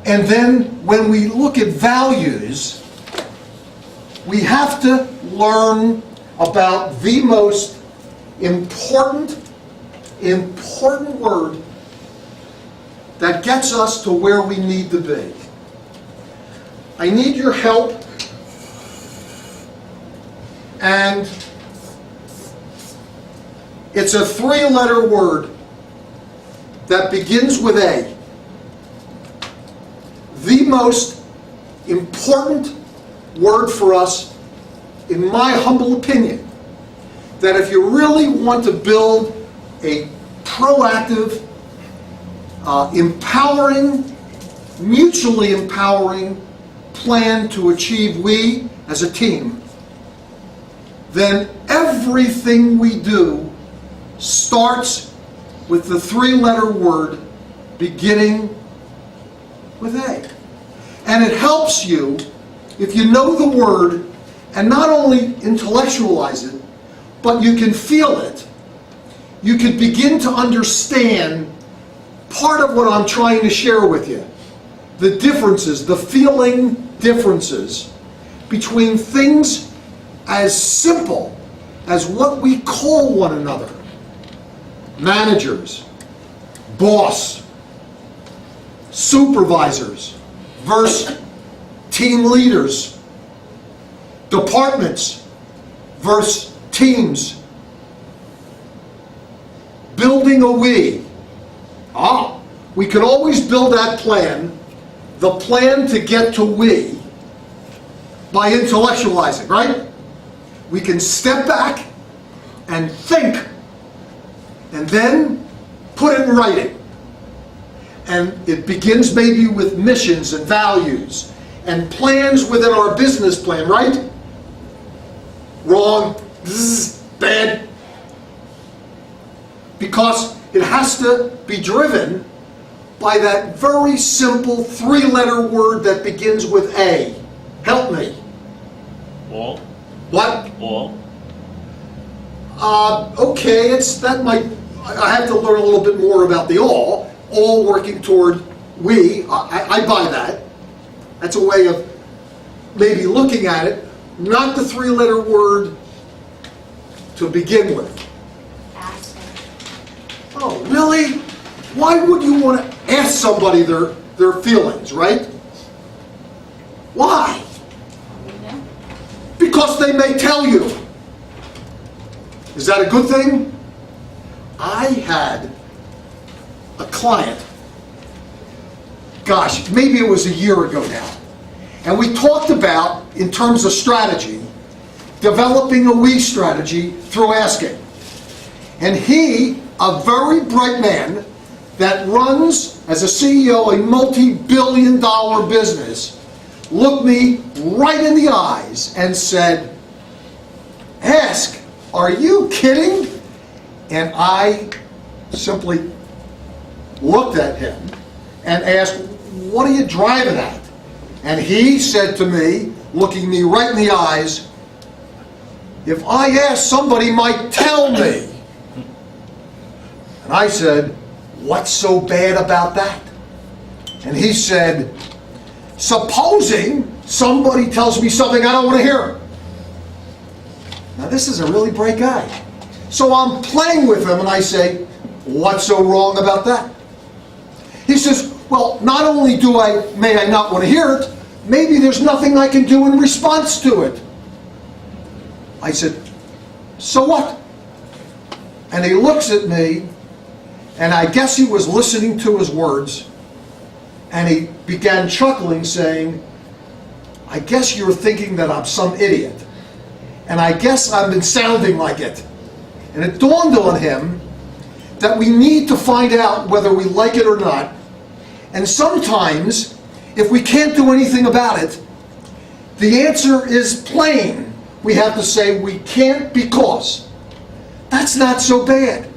And then when we look at values, we have to learn about the most important word that gets us to where we need to be. I need your help, and it's a three-letter word that begins with A. The most important word for us, in my humble opinion, that if you really want to build a proactive, empowering, mutually empowering plan to achieve we as a team, then everything we do starts with the three-letter word beginning with A. And it helps you if you know the word and not only intellectualize it, but you can feel it. You can begin to understand part of what I'm trying to share with you. The differences, the feeling differences between things as simple as what we call one another. Managers, boss, supervisors versus team leaders, departments versus teams, building a we. We can always build that plan, the plan to get to we, by intellectualizing, right? We can step back and think, and then put it in writing. And it begins maybe with missions and values and plans within our business plan, right? Wrong, bad. Because it has to be driven by that very simple three-letter word that begins with A. Help me. All. What? All. Okay, I have to learn a little bit more about the all working toward we. I buy that. That's a way of maybe looking at it, not the three-letter word to begin with. Oh, really? Why would you want to ask somebody their feelings, right? Why? Because they may tell you. Is that a good thing? I had a client, gosh, maybe it was a year ago now, and we talked about, in terms of strategy, developing a we strategy through asking. And he, a very bright man that runs, as a CEO, a multi-billion-dollar business, looked me right in the eyes and said, "Ask, are you kidding?" And I simply looked at him and asked, "What are you driving at?" And he said to me, looking me right in the eyes, "If I ask, somebody might tell me." And I said, "What's so bad about that?" And he said, "Supposing somebody tells me something I don't want to hear." Now this is a really bright guy. So I'm playing with him and I say, "What's so wrong about that?" He says, "Well, not only may I not want to hear it, maybe there's nothing I can do in response to it." I said, "So what?" And he looks at me, and I guess he was listening to his words, and he began chuckling, saying, "I guess you're thinking that I'm some idiot. And I guess I've been sounding like it." And it dawned on him that we need to find out whether we like it or not. And sometimes, if we can't do anything about it, the answer is plain. We have to say we can't because. That's not so bad.